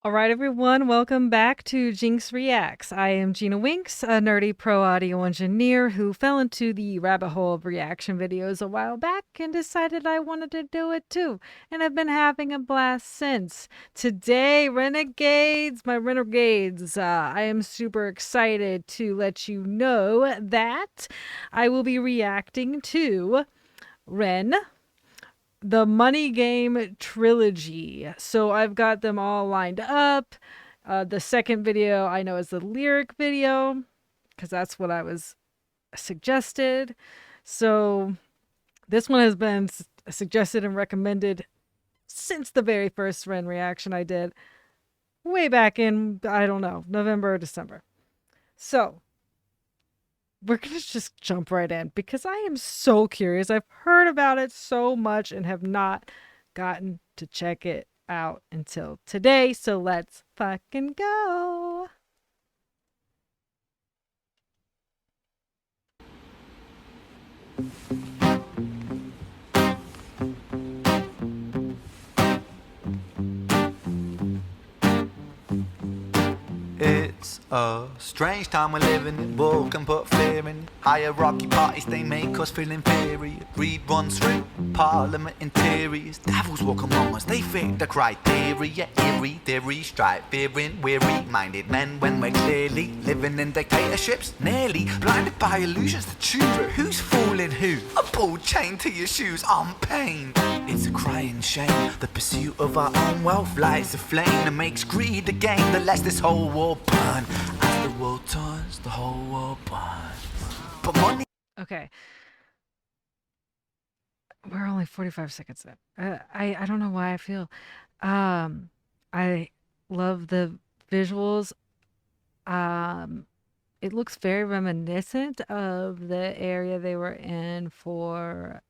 All right, everyone, welcome back to GINX Reacts. I am GINX, a nerdy pro audio engineer who fell into the rabbit hole of reaction videos a while back and decided I wanted to do it too. And I've been having a blast since. Today, Renegades, I am super excited to let you know that I will be reacting to Ren, the Money Game trilogy. So I've got them all lined up. The second video I know is the lyric video because that's what I was suggested. So this one has been suggested and recommended since the very first Ren reaction I did way back in, I don't know, November or December. So we're going to just jump right in because I am so curious. I've heard about it so much and have not gotten to check it out until today. So let's fucking go. It's a strange time we're living in. War can put fear in. Hierarchy parties, they make us feel inferior. Greed runs through parliament interiors. Devils walk among us, they fit the criteria. Eerie theory, strife, fearing, weary-minded men when we're clearly living in dictatorships. Nearly blinded by illusions to choose who's fooling who. A ball chained to your shoes on pain. It's a crying shame. The pursuit of our own wealth lights a flame that makes greed a game that lets this whole war burn. As the world turns, the whole world burns. But money. Okay. We're only 45 seconds in. I don't know why I feel. I love the visuals. It looks very reminiscent of the area they were in for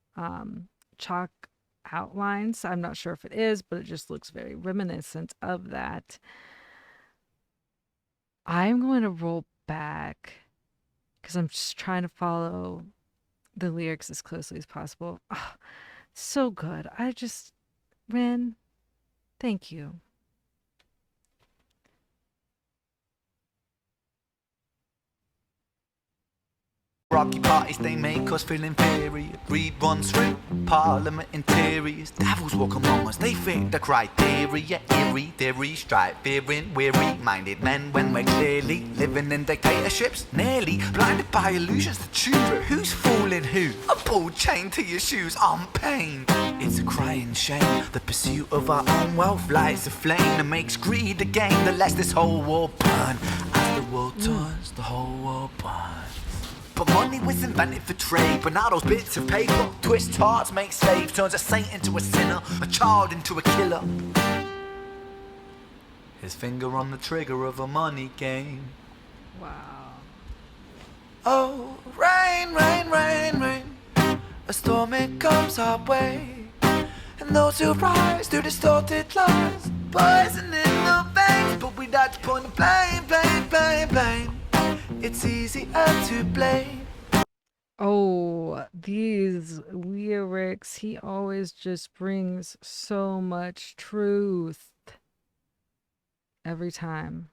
chalk outlines. I'm not sure if it is, but it just looks very reminiscent of that. I'm going to roll back because I'm just trying to follow the lyrics as closely as possible. Oh, so good. Ren, thank you. Rocky parties, they make us feel inferior. Greed runs through parliament interiors. Devils walk among us, they fit the criteria. Eerie theory, strife, fearing, weary-minded men when we're clearly living in dictatorships. Nearly blinded by illusions to choose who's fooling who. A ball chained to your shoes on pain. It's a crying shame. The pursuit of our own wealth lights a flame that makes greed a game that lets this whole war burn. As the world turns, the whole world burns. But money was invented for trade, but now those bits of paper twist hearts, make slaves, turns a saint into a sinner, a child into a killer. His finger on the trigger of a money game. Wow. Oh, rain, rain, rain, rain. A storm it comes our way, and those who rise through distorted lies, poison in the veins. But we like to point the blame, blame, blame, blame. It's easier to blame. Oh, these lyrics, he always just brings so much truth every time.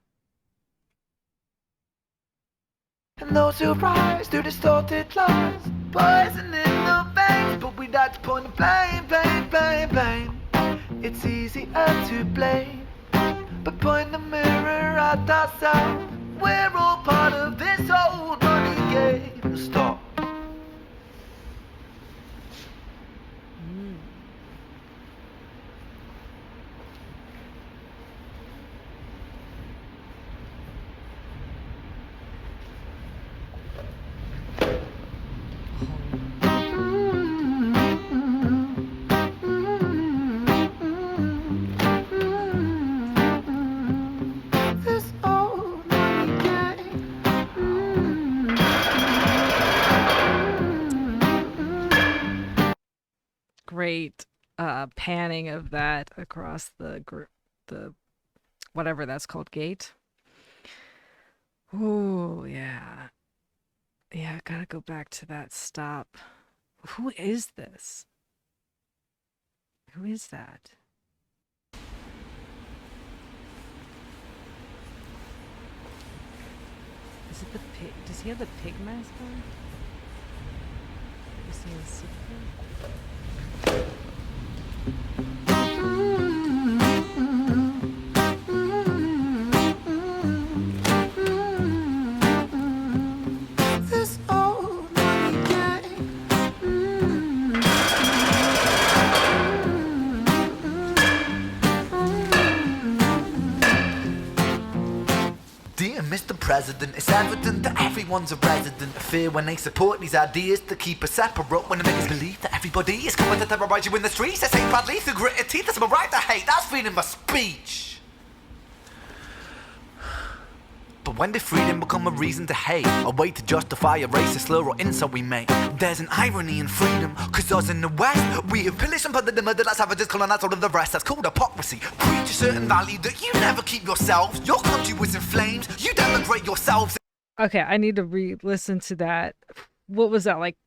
And those who rise through distorted lies, poison in the veins. But we like to point the blame, blame, blame, blame. It's easier to blame, but point the mirror at ourselves. We're all part of this old money game. Stop. Great panning of that across the whatever that's called, gate. Oh, yeah. Yeah, I gotta go back to that stop. Who is this? Who is that? Is it the pig? Does he have the pig mask on? Is he a secret? This old money game. Dear Mr. President, it's evident that everyone's a resident of fear when they support these ideas to keep us separate. When they make us believe that everybody is coming to terrorize you in the streets. They say badly through gritted teeth. That's my right to hate. That's freedom of speech. But when did freedom become a reason to hate? A way to justify a racist slur or insult we make? There's an irony in freedom, cause us in the West, we have pillaged and plundered the murder that savages colonized all of the rest. That's called hypocrisy. Preach a certain value that you never keep yourselves. Your country was in flames, you denigrate yourselves. Okay, I need to re-listen to that. What was that, like?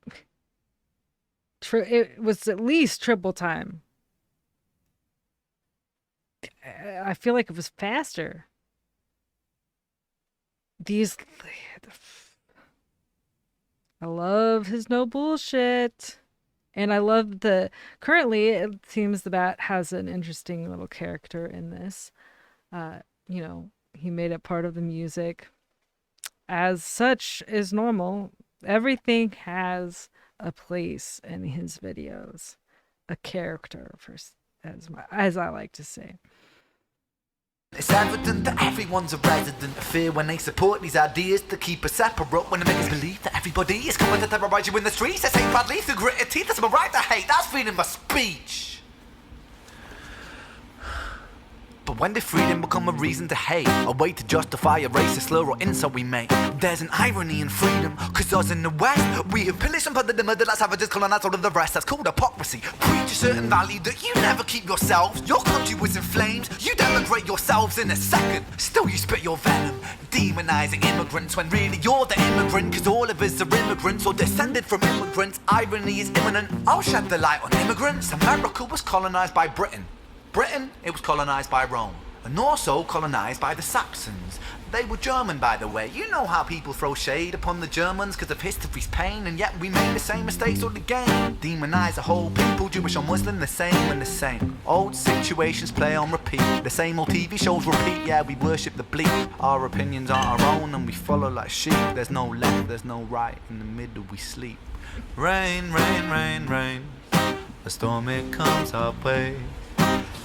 It was at least triple time. I feel like it was faster. I love his no bullshit. And I love currently it seems the Bat has an interesting little character in this. You know, he made it part of the music. As such is normal. Everything has a place in his videos. A character, as I like to say. It's evident that everyone's a resident of fear when they support these ideas to keep us separate. When they make us believe that everybody is coming to terrorize you in the streets. They say badly through gritted teeth. That's my right to hate. That's freedom of speech. But when did freedom become a reason to hate? A way to justify a racist slur or insult we make? There's an irony in freedom, cause us in the West, we have pillaged and plundered the murder that savages colonized all of the rest. That's called hypocrisy. Preach a certain value that you never keep yourselves. Your country was in flames, you denigrate yourselves in a second. Still you spit your venom, demonizing immigrants when really you're the immigrant. Cause all of us are immigrants or descended from immigrants. Irony is imminent. I'll shed the light on immigrants. America was colonized by Britain. Britain, it was colonized by Rome, and also colonized by the Saxons. They were German, by the way. You know how people throw shade upon the Germans because of history's pain, and yet we made the same mistakes all again. Demonize a whole people, Jewish or Muslim, the same and the same. Old situations play on repeat, the same old TV shows repeat. Yeah, we worship the bleak, our opinions are our own and we follow like sheep. There's no left, there's no right, in the middle we sleep. Rain, rain, rain, rain, a storm it comes our way.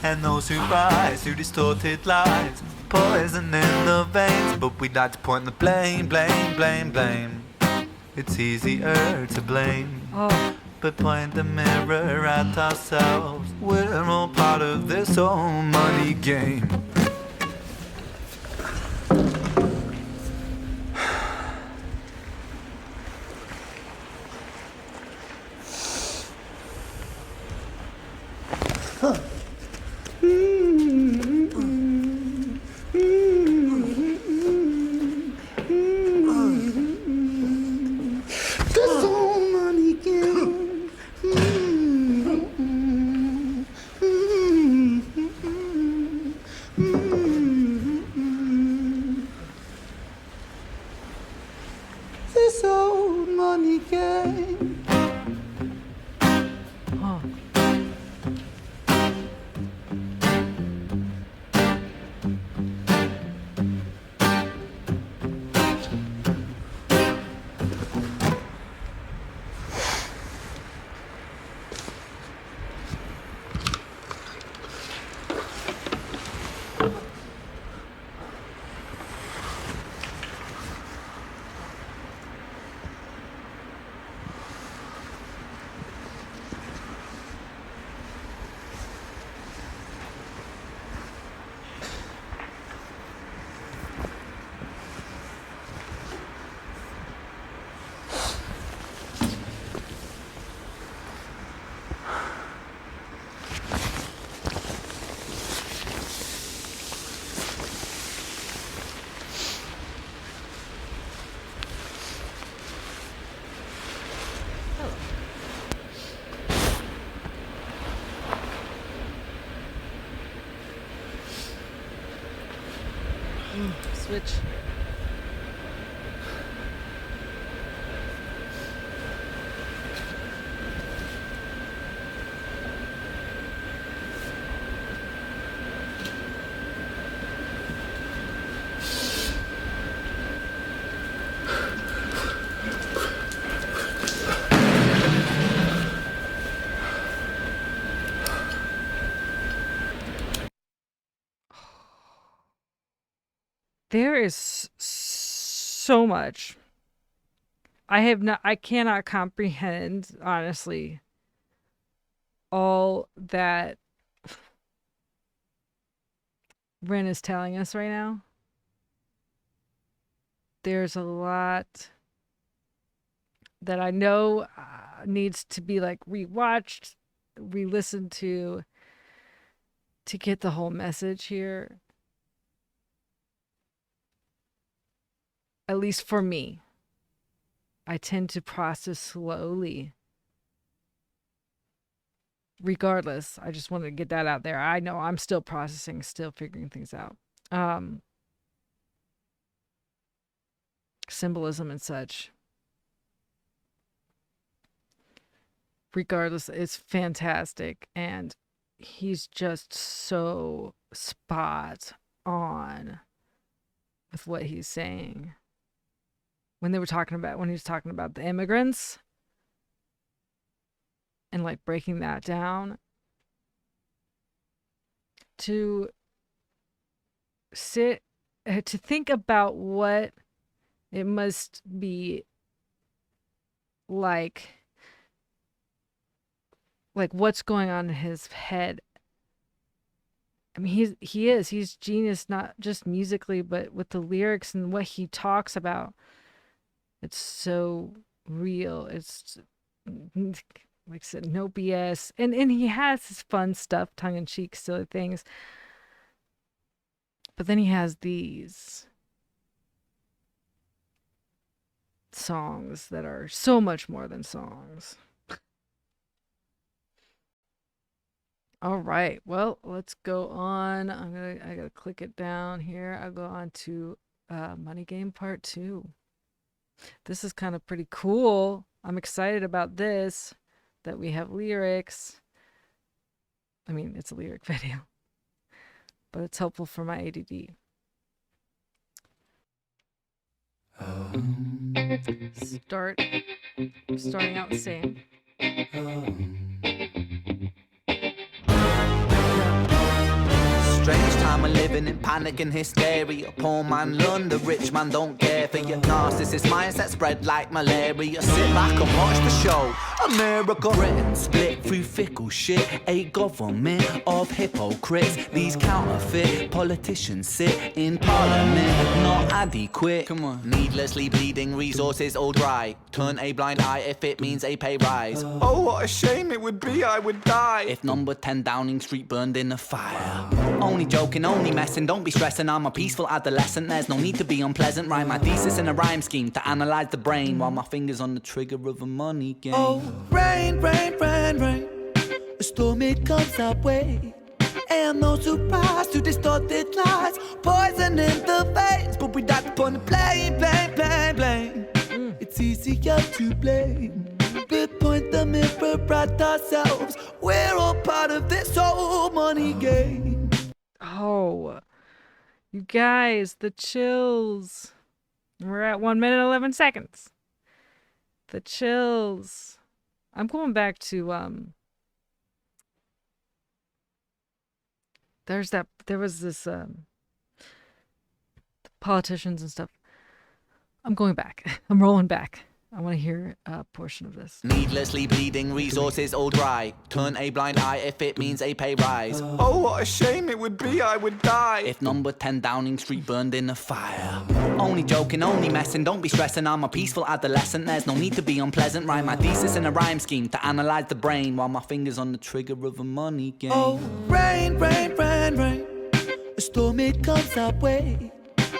And those who rise through distorted lies, poison in the veins. But we'd like to point the blame, blame, blame, blame. It's easier to blame, but point the mirror at ourselves. We're all part of this whole money game. Switch. There is so much. I cannot comprehend, honestly, all that Ren is telling us right now. There's a lot that I know needs to be like rewatched, re-listened to get the whole message here. At least for me. I tend to process slowly. Regardless, I just wanted to get that out there. I know I'm still processing, still figuring things out. Symbolism and such. Regardless, it's fantastic. And he's just so spot on with what he's saying. When he was talking about the immigrants and like breaking that down, to think about what it must be like what's going on in his head. I mean, he's genius, not just musically, but with the lyrics and what he talks about. It's so real. It's like I said, no BS. And he has his fun stuff, tongue-in-cheek, silly things. But then he has these songs that are so much more than songs. All right. Well, let's go on. I gotta click it down here. I'll go on to Money Game Part 2. This is kind of pretty cool. I'm excited about this, that we have lyrics. I mean, it's a lyric video, but it's helpful for my ADD. Starting out the same. Strange time of living in panic and hysteria. Poor man learn, the rich man don't care for your narcissist mindset spread like malaria. Sit back and watch the show. America, Britain split through fickle shit. A government of hypocrites. These counterfeit politicians sit in parliament, not adequate. Come on. Needlessly bleeding, resources all dry. Turn a blind eye if it means a pay rise. Oh, what a shame it would be, I would die if number 10 Downing Street burned in a fire. Only joking, only messing, don't be stressing. I'm a peaceful adolescent, there's no need to be unpleasant. Write my thesis in a rhyme scheme to analyze the brain while my fingers on the trigger of a money game. Oh, rain, rain, rain, rain, a storm it comes our way. And no surprise to distorted lies, poison in the veins, but we died upon the blame, blame, blame, blame. It's easier to blame, but point the mirror at ourselves. We're all part of this whole money game. Oh, you guys, the chills. We're at 1 minute 11 seconds. The chills. I'm going back to there was this politicians and stuff. I'm going back. I'm rolling back. I want to hear a portion of this. Needlessly bleeding, resources all dry. Turn a blind eye if it means a pay rise. Oh, what a shame it would be, I would die if number 10 Downing Street burned in a fire. Only joking, only messing, don't be stressing. I'm a peaceful adolescent, there's no need to be unpleasant. Write my thesis in a rhyme scheme to analyze the brain while my fingers on the trigger of a money game. Oh, rain, rain, rain, rain, a storm it comes our way.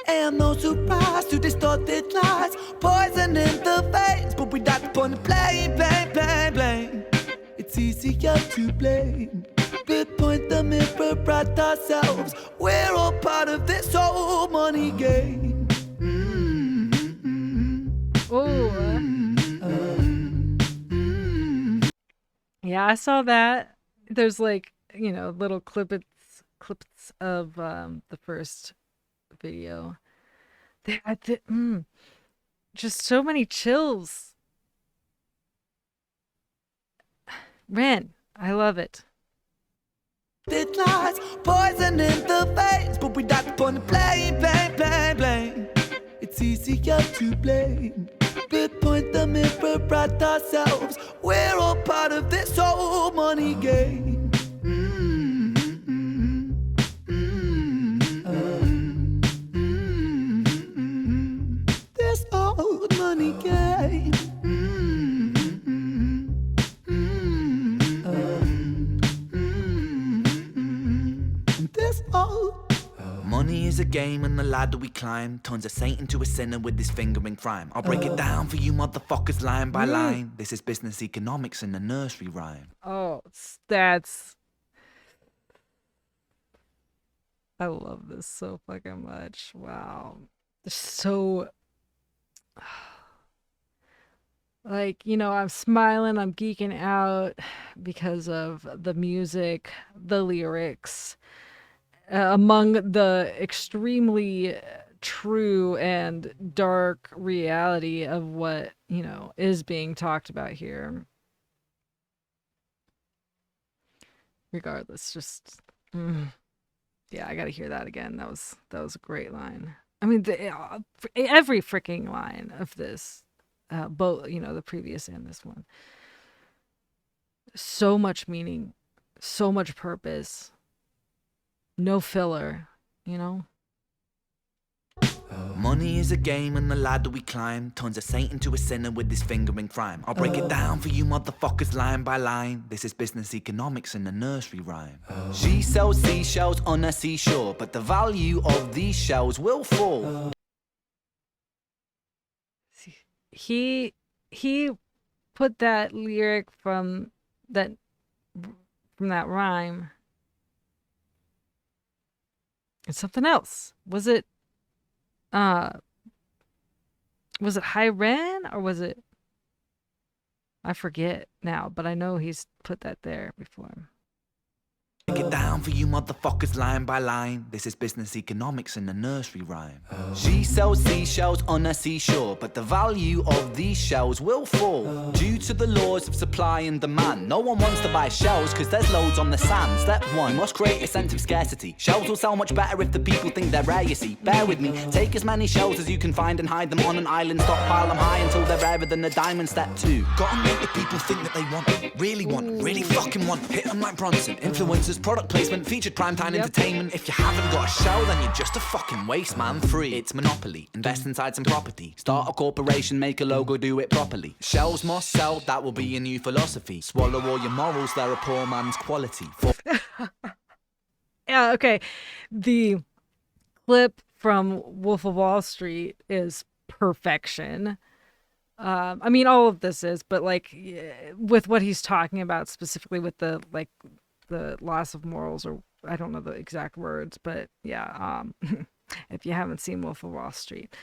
And no surprise to distorted lies, poison in the veins, but we died upon the blame, blame, blame, blame. It's easier to blame, but point the mirror at ourselves. We're all part of this whole money game. Yeah, I saw that. There's like, little clips of the first video. Just so many chills. Ren, I love it. Lies, poison in the veins, but we died upon the blame, blame, blame, easier to blame. But point the mirror at ourselves. We're all part of this whole money game. This old money game. This old money is a game and the ladder we climb turns a saint into a sinner with his finger in crime. I'll break it down for you motherfuckers line by line. This is business economics in a nursery rhyme. Oh, that's... I love this so fucking much. Wow. So... Like, you know, I'm smiling, I'm geeking out because of the music, the lyrics, among the extremely true and dark reality of what, you know, is being talked about here. Regardless, just yeah, I gotta hear that again. That was a great line. I mean, every freaking line of this, both, you know, the previous and this one, so much meaning, so much purpose, no filler, you know. Money is a game and the ladder we climb turns a saint into a sinner with his finger in crime. I'll break it down for you motherfuckers line by line. This is business economics in a nursery rhyme. She sells seashells on a seashore, but the value of these shells will fall. He put that lyric from that rhyme. It's something else. Was it High Ren or was it? I forget now, but I know he's put that there before. Break it down for you motherfuckers line by line. This is business economics in a nursery rhyme. She sells seashells on a seashore, but the value of these shells will fall due to the laws of supply and demand. No one wants to buy shells because there's loads on the sand. Step one, you must create a sense of scarcity. Shells will sell much better if the people think they're rare, you see. Bear with me, take as many shells as you can find and hide them on an island. Stockpile them high until they're rarer than a diamond. Step two, gotta make the people think that they want it, really fucking want it. Hit them like Bronson. Influencers, product placement, featured primetime entertainment. If you haven't got a shell, then you're just a fucking waste man. Free, it's monopoly. Invest inside some property. Start a corporation, make a logo, do it properly. Shells must sell, that will be a new philosophy. Swallow all your morals, they're a poor man's quality. Yeah, okay. The clip from Wolf of Wall Street is perfection. I mean, all of this is, but like with what he's talking about specifically with the like the loss of morals, or I don't know the exact words, but yeah, if you haven't seen Wolf of Wall Street,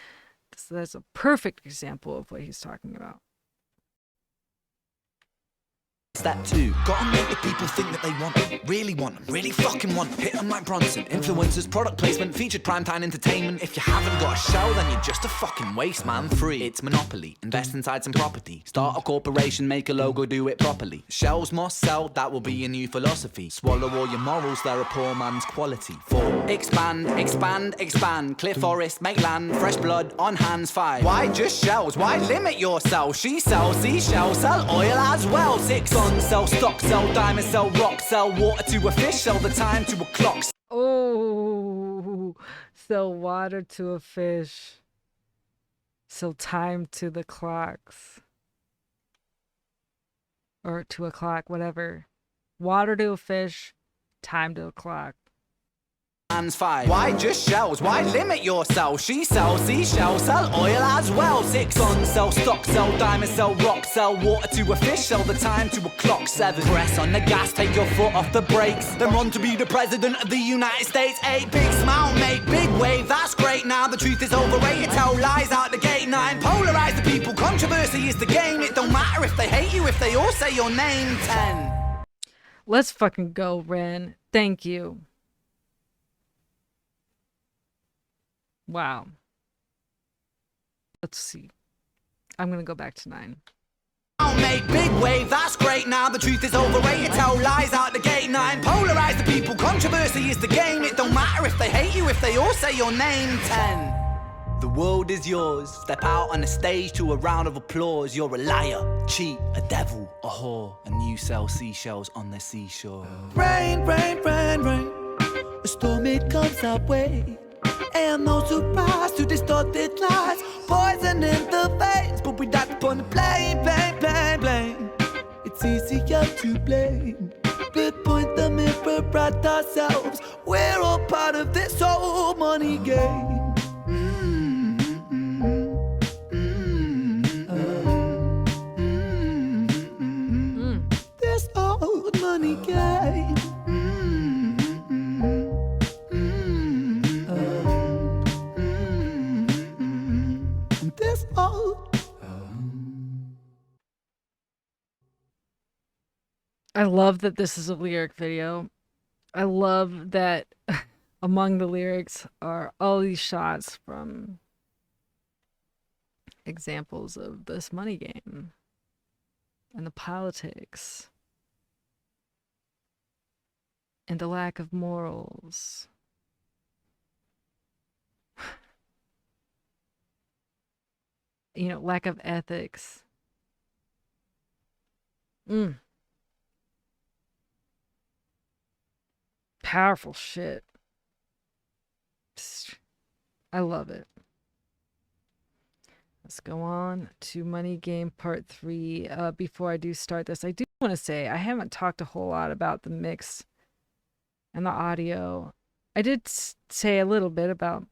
that's a perfect example of what he's talking about. Step two, gotta make the people think that they want it, really fucking want it. Hit them like Bronson. Influencers, product placement, featured primetime entertainment. If you haven't got a shell, then you're just a fucking waste man. Free, it's monopoly. Invest inside some property. Start a corporation, make a logo, do it properly. Shells must sell, that will be a new philosophy. Swallow all your morals, they're a poor man's quality. 4, expand, clear forest, make land, fresh blood on hands. 5, why just shells? Why limit yourself? She sells seashells, sell oil as well. 6, sell stock, sell diamonds, sell rock, sell water to a fish, sell the time to a clock. Oh, sell water to a fish, sell time to the clocks, or to a clock, whatever. Water to a fish, time to a clock. 5, why just shells? Why limit yourself? She sells seashells, sell oil as well. 6, sell stock, sell diamonds, sell rock, sell water to a fish, sell the time to a clock. 7, press on the gas, take your foot off the brakes, then run to be the president of the United States. 8, big smile, make big wave, that's great. Now the truth is overrated, tell lies out the gate. 9, polarize the people, controversy is the game. It don't matter if they hate you, if they all say your name. 10, let's fucking go, Ren. Thank you. Wow. Let's see. I'm gonna go back to 9. Make big wave, that's great. Now the truth is overrated, tell lies out the gate. 9, polarize the people, controversy is the game. It don't matter if they hate you, if they all say your name. 10, The world is yours. Step out on the stage to a round of applause. You're a liar, cheat, a devil, a whore, and you sell seashells on the seashore. Rain, rain, rain, rain. A storm, it comes our way. And no surprise to distorted lies. Poison in the veins, but we die upon the blame, blame, blame, blame. It's easier to blame. But point the mirror at ourselves. We're all part of this whole money game. This old money game. This old. I love that this is a lyric video. I love that among the lyrics are all these shots from examples of this money game and the politics and the lack of morals. You know, lack of ethics. Powerful shit. I love it. Let's go on to Money Game Part 3. Before I do start this, I do want to say I haven't talked a whole lot about the mix and the audio. I did say a little bit about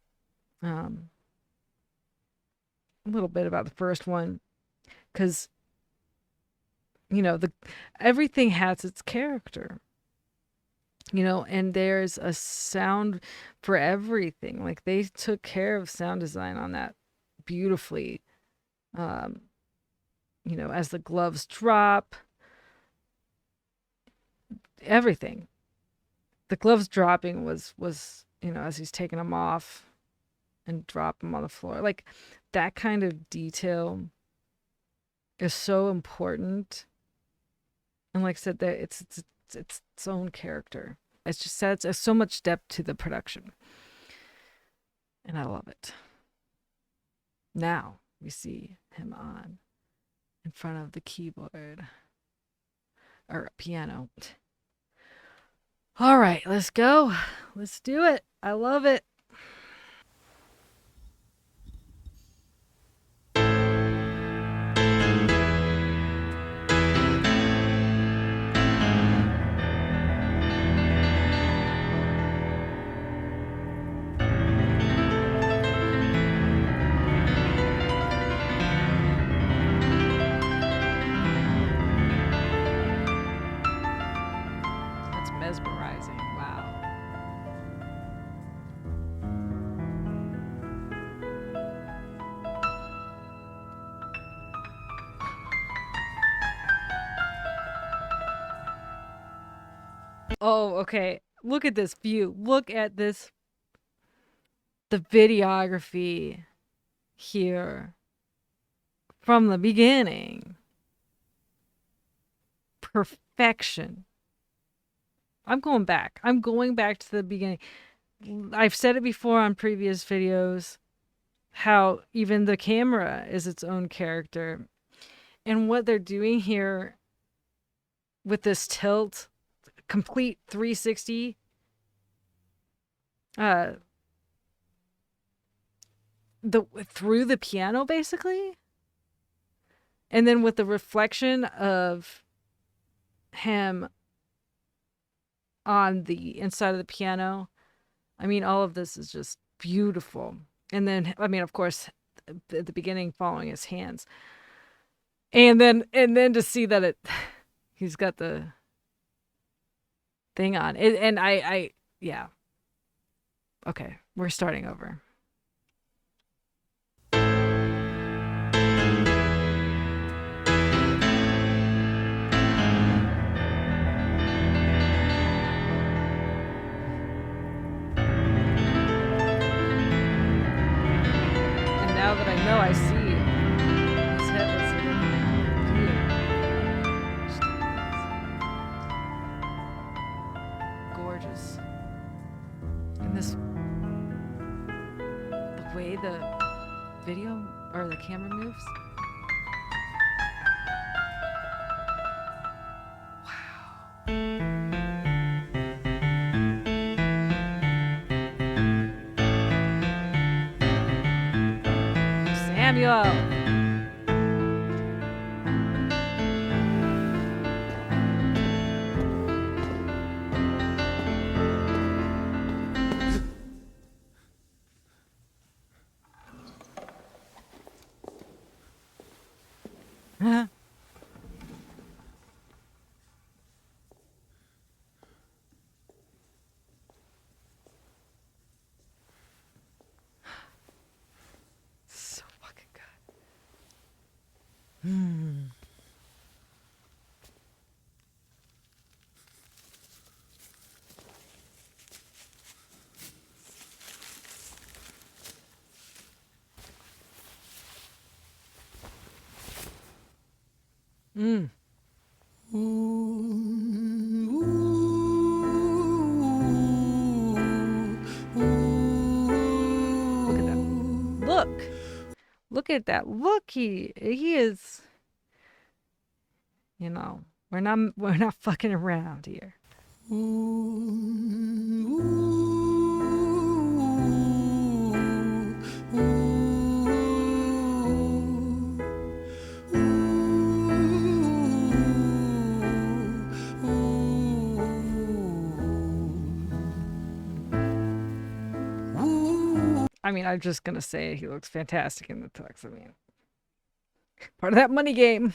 the first one, because you know everything has its character. You know, and there's a sound for everything. Like, they took care of sound design on that beautifully. You know, as the gloves drop, everything. The gloves dropping was, you know, as he's taking them off and drop them on the floor. Like, that kind of detail is so important. And like I said, that it's its own character. It's just adds so much depth to the production. And I love it. Now we see him on in front of the keyboard or piano. All right, let's go. Let's do it. I love it. That's mesmerizing. Wow. Oh, okay. Look at this view. Look at this. The videography here from the beginning. Perfection. I'm going back to the beginning. I've said it before on previous videos, how even the camera is its own character. And what they're doing here with this tilt, complete 360, through the piano basically, and then with the reflection of him on the inside of the piano. I mean, all of this is just beautiful. And then, I mean, of course, at the beginning, following his hands, and then to see that he's got the thing on it, and I yeah. Okay, we're starting over. Now that I know, I see his head was gorgeous. And this, the way the video or the camera moves. Samuel. So fucking good. Look at that. Look. Look at that. Look, he is, you know, we're not fucking around here. I mean, I'm just gonna say he looks fantastic in the tux. I mean, part of that money game.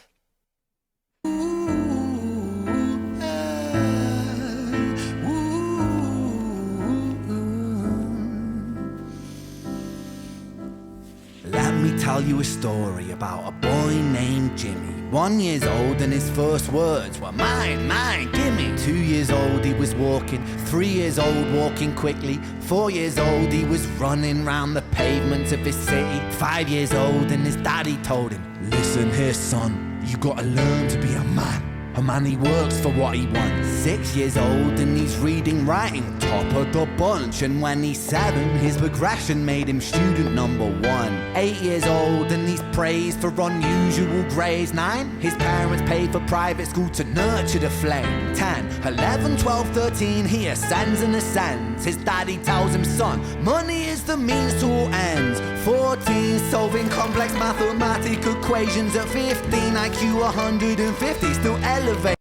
Let me tell you a story about a boy named Jimmy. 1 year old and his first words were mine, mine, gimme. 2 years old he was walking, 3 years old walking quickly. 4 years old he was running round the pavements of his city. 5 years old and his daddy told him, listen here son, you gotta learn to be a man. A man, he works for what he wants. 6 years old and he's reading, writing, top of the bunch. And when he's 7, his progression made him student number 1. 8 years old and he's praised for unusual grades. 9, his parents paid for private school to nurture the flame. 10, 11, 12, 13, he ascends and ascends. His daddy tells him, son, money is the means to all ends. 14, solving complex mathematical equations. At 15, IQ 150, still elevate.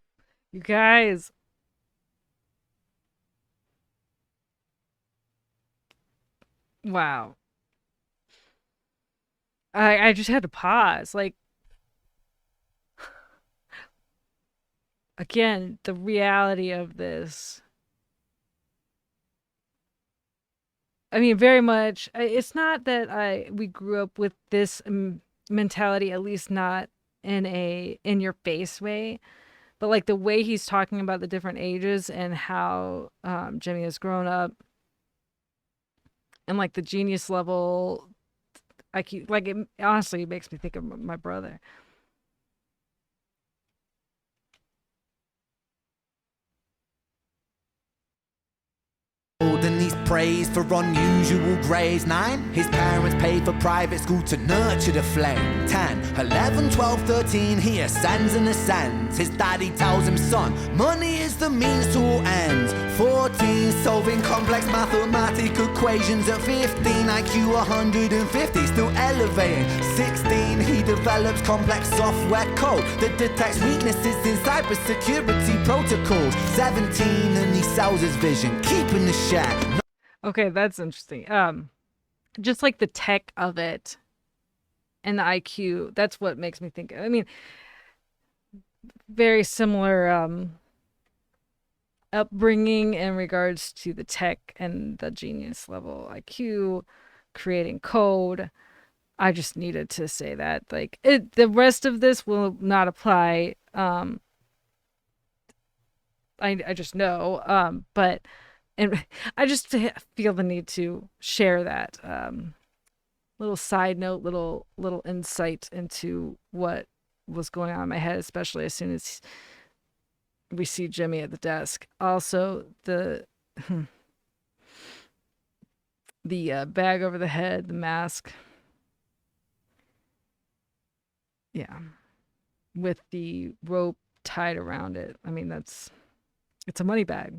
You guys. Wow. I just had to pause. Like, again, the reality of this. I mean, very much. It's not that we grew up with this mentality, at least not in a in your face way, but like the way he's talking about the different ages and how Jimmy has grown up, and like the genius level. Like it honestly it makes me think of my brother. And he's praised for unusual grades. 9, his parents paid for private school to nurture the flame. 10, 11, 12, 13, he ascends and ascends. His daddy tells him, son, money is the means to all ends. 14, solving complex mathematical equations. At 15, IQ 150, still elevating. 16, he develops complex software code that detects weaknesses in cybersecurity protocols. 17, and he sells his vision, keeping the share. Okay, that's interesting. Just like the tech of it and the IQ, that's what makes me think. I mean, very similar upbringing in regards to the tech and the genius level IQ, creating code. I just needed to say that. Like the rest of this will not apply. I just know. But and I just feel the need to share that little side note, little insight into what was going on in my head, especially as soon as we see Jimmy at the desk. Also, the bag over the head, the mask. Yeah. With the rope tied around it. I mean, it's a money bag.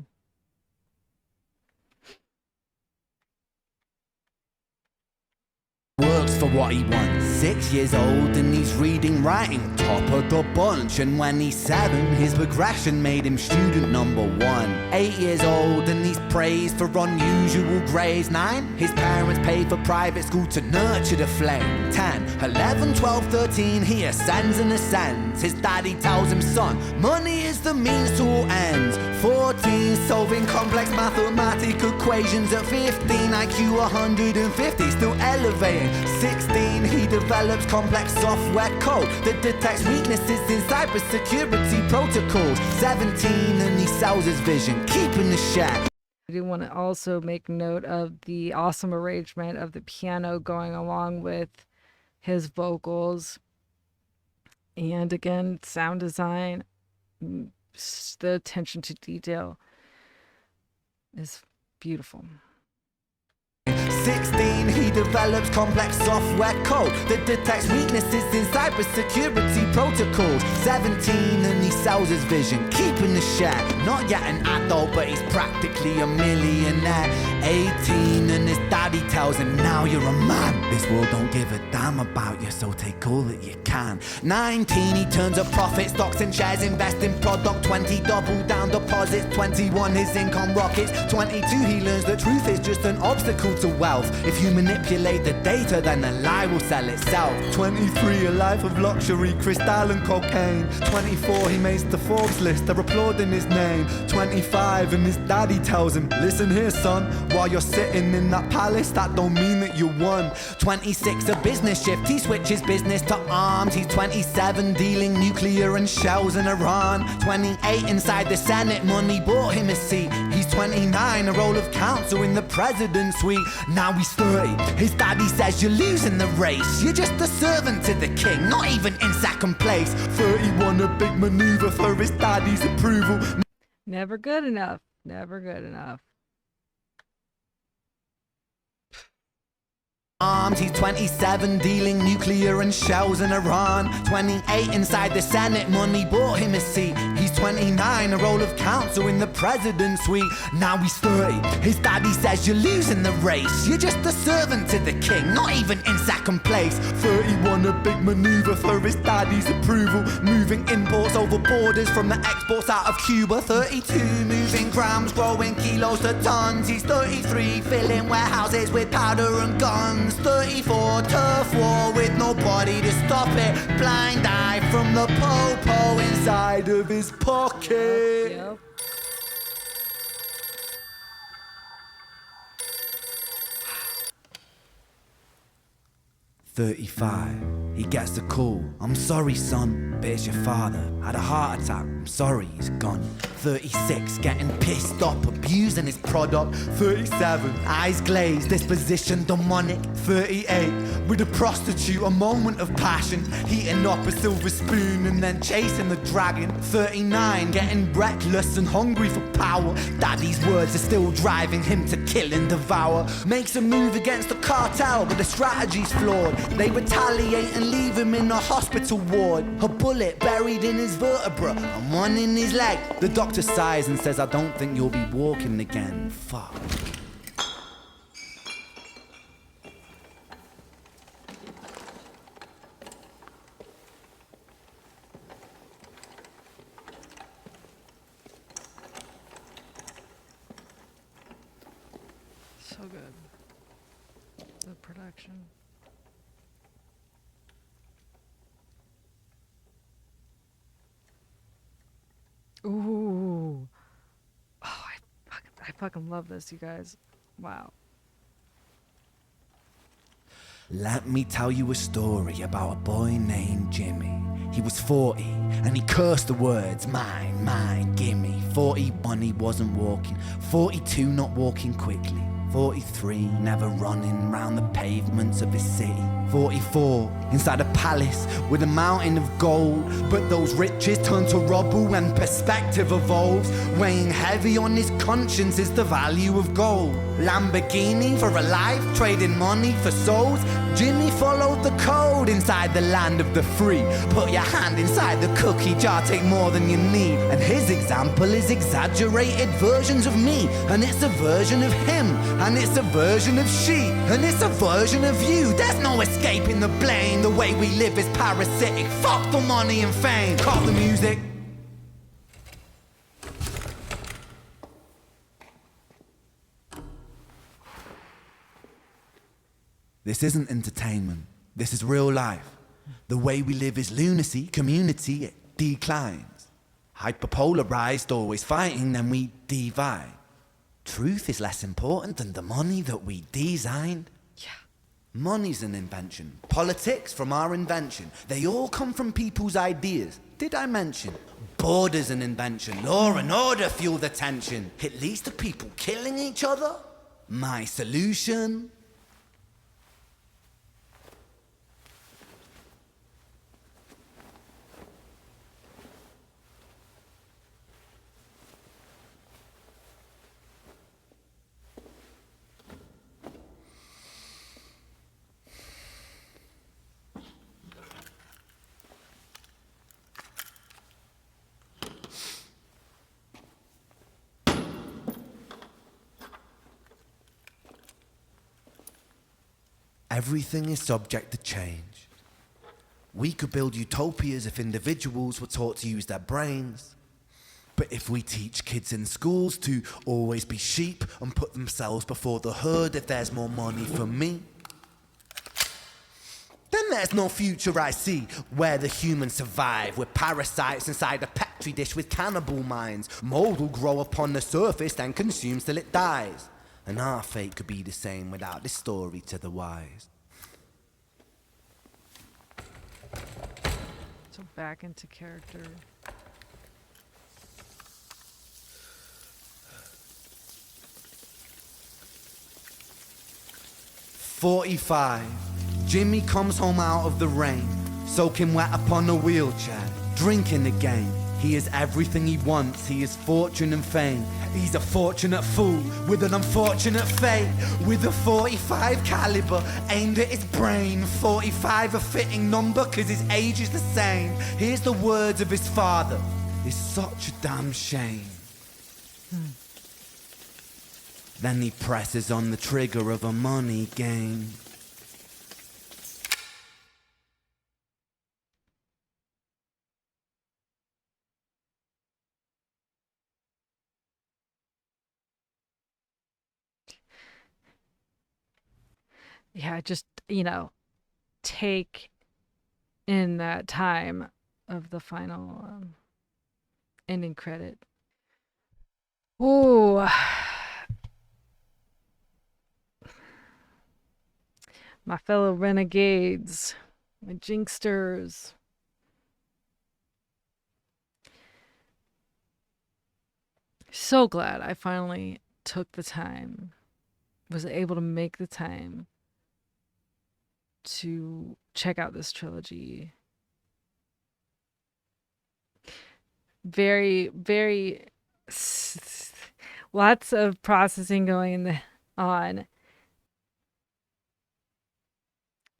Works for what he wants. 6 years old and he's reading, writing, top of the bunch. And when he's 7, his progression made him student number 1. 8 years old and he's praised for unusual grades. 9, his parents paid for private school to nurture the flame. 10, 11, 12, 13, he ascends and ascends. His daddy tells him, son, money is the means to all ends. 14, solving complex mathematical equations. At 15, IQ 150, still elevating. 16, he develops complex software code that detects weaknesses in cybersecurity protocols. 17, and he sells his vision, keeping the share. I do want to also make note of the awesome arrangement of the piano going along with his vocals. And again, sound design, the attention to detail is beautiful. 16, he develops complex software code that detects weaknesses in cybersecurity protocols. 17, and he sells his vision, keeping the share. Not yet an adult, but he's practically a millionaire. 18, and his daddy tells him, now you're a man. This world don't give a damn about you, so take all that you can. 19, he turns a profit, stocks and shares, invest in product. 20, double down deposits. 21, his income rockets. 22, he learns the truth is just an obstacle to wealth. If you manipulate the data, then the lie will sell itself. 23, a life of luxury, crystal and cocaine. 24, he makes the Forbes list, they're applauding his name. 25, and his daddy tells him, listen here son, while you're sitting in that palace, that don't mean that you won. 26, a business shift, he switches business to arms. He's 27, dealing nuclear and shells in Iran. 28, inside the Senate, money bought him a seat. He's 29, a role of counsel in the president's suite. Now he's 30, his daddy says you're losing the race. You're just a servant to the king, not even in second place. 31, a big maneuver for his daddy's approval. Never good enough. Never good enough. Arms, he's 27, dealing nuclear and shells in Iran. 28, inside the Senate, money bought him a seat. He's 29, a role of counsel in the president's suite. Now he's 30, his daddy says you're losing the race. You're just a servant to the king, not even in second place. 31, a big maneuver for his daddy's approval. Moving imports over borders from the exports out of Cuba. 32, moving grams, growing kilos to tons. He's 33, filling warehouses with powder and guns. 34, turf war with nobody to stop it. Blind eye from the po-po inside of his pocket. Yep. 35, he gets the call. I'm sorry, son, but it's your father. Had a heart attack, I'm sorry, he's gone. 36, getting pissed up, abusing his product. 37, eyes glazed, disposition demonic. 38, with a prostitute, a moment of passion. Heating up a silver spoon and then chasing the dragon. 39, getting reckless and hungry for power. Daddy's words are still driving him to kill and devour. Makes a move against the cartel, but the strategy's flawed. They retaliate and leave him in a hospital ward. A bullet buried in his vertebra and one in his leg. The doctor sighs and says, I don't think you'll be walking again. Fuck. So good. The production. Ooh. Oh, I fucking love this, you guys. Wow. Let me tell you a story about a boy named Jimmy. He was 40 and he cursed the words, mine, mine, gimme. 41, he wasn't walking. 42, not walking quickly. 43, never running round the pavements of his city. 44, inside a palace with a mountain of gold. But those riches turn to rubble when perspective evolves. Weighing heavy on his conscience is the value of gold. Lamborghini for a life, trading money for souls. Jimmy followed the code inside the land of the free. Put your hand inside the cookie jar, take more than you need. And his example is exaggerated versions of me. And it's a version of him, and it's a version of she, and it's a version of you. There's no escaping the blame. The way we live is parasitic. Fuck the money and fame. Call the music. This isn't entertainment. This is real life. The way we live is lunacy. Community, it declines. Hyperpolarized, always fighting, then we divide. Truth is less important than the money that we designed. Yeah. Money's an invention. Politics from our invention. They all come from people's ideas. Did I mention? Border's an invention. Law and order fuel the tension. It leads to people killing each other. My solution? Everything is subject to change. We could build utopias if individuals were taught to use their brains. But if we teach kids in schools to always be sheep and put themselves before the herd if there's more money for me, then there's no future I see where the humans survive. We're parasites inside a petri dish with cannibal minds. Mold will grow upon the surface then consumes till it dies. And our fate could be the same without this story to the wise. So back into character. "45. Jimmy comes home out of the rain, soaking wet upon a wheelchair, drinking again. He is everything he wants, he is fortune and fame. He's a fortunate fool with an unfortunate fate. With a 45 caliber aimed at his brain. 45 a fitting number cause his age is the same. Here's the words of his father, it's such a damn shame. Then he presses on the trigger of a money game. Yeah, just, take in that time of the final ending credit. Oh, my fellow renegades, my jinxsters. So glad I finally took the time, was able to make the time to check out this trilogy. Very, very lots of processing going on.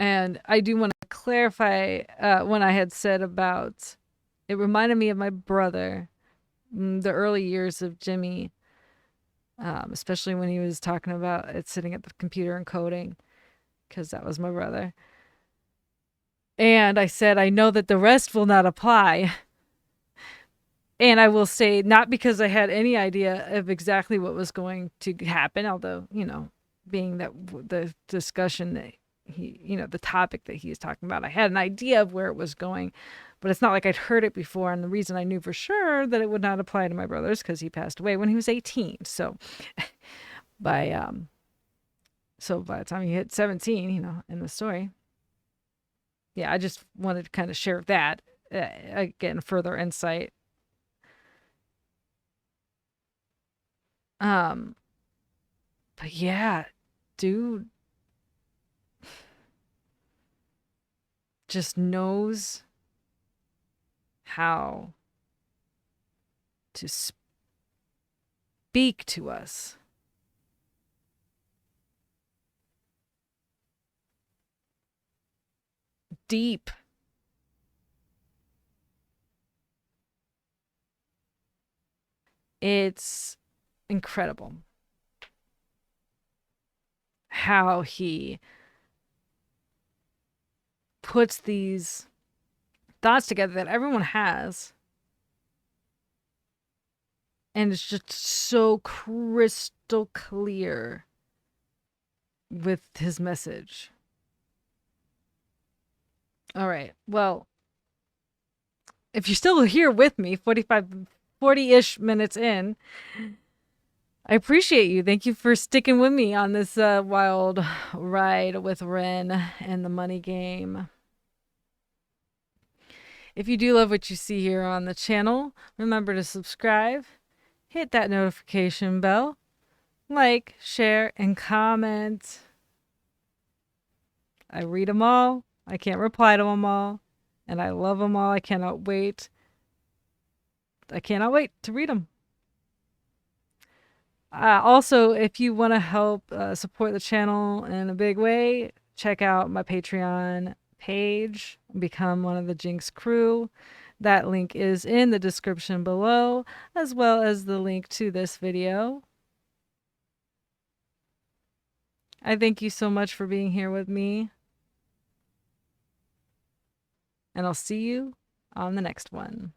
And I do want to clarify when I had said about, it reminded me of my brother, the early years of Jimmy, especially when he was talking about it sitting at the computer and coding, because that was my brother. And I said, I know that the rest will not apply. And I will say, not because I had any idea of exactly what was going to happen, although, being that the discussion that he, the topic that he's talking about, I had an idea of where it was going, but it's not like I'd heard it before. And the reason I knew for sure that it would not apply to my brother's because he passed away when he was 18. So by the time he hit 17, in the story. Yeah, I just wanted to kind of share that, again, further insight. But yeah, dude just knows how to speak to us. Deep. It's incredible how he puts these thoughts together that everyone has, and it's just so crystal clear with his message. All right. Well, if you're still here with me, 40-ish minutes in, I appreciate you. Thank you for sticking with me on this wild ride with Ren and the money game. If you do love what you see here on the channel, remember to subscribe, hit that notification bell, like, share, and comment. I read them all. I can't reply to them all. And I love them all. I cannot wait. I cannot wait to read them. Also, if you want to help support the channel in a big way, check out my Patreon page, become one of the GINX crew. That link is in the description below, as well as the link to this video. I thank you so much for being here with me, and I'll see you on the next one.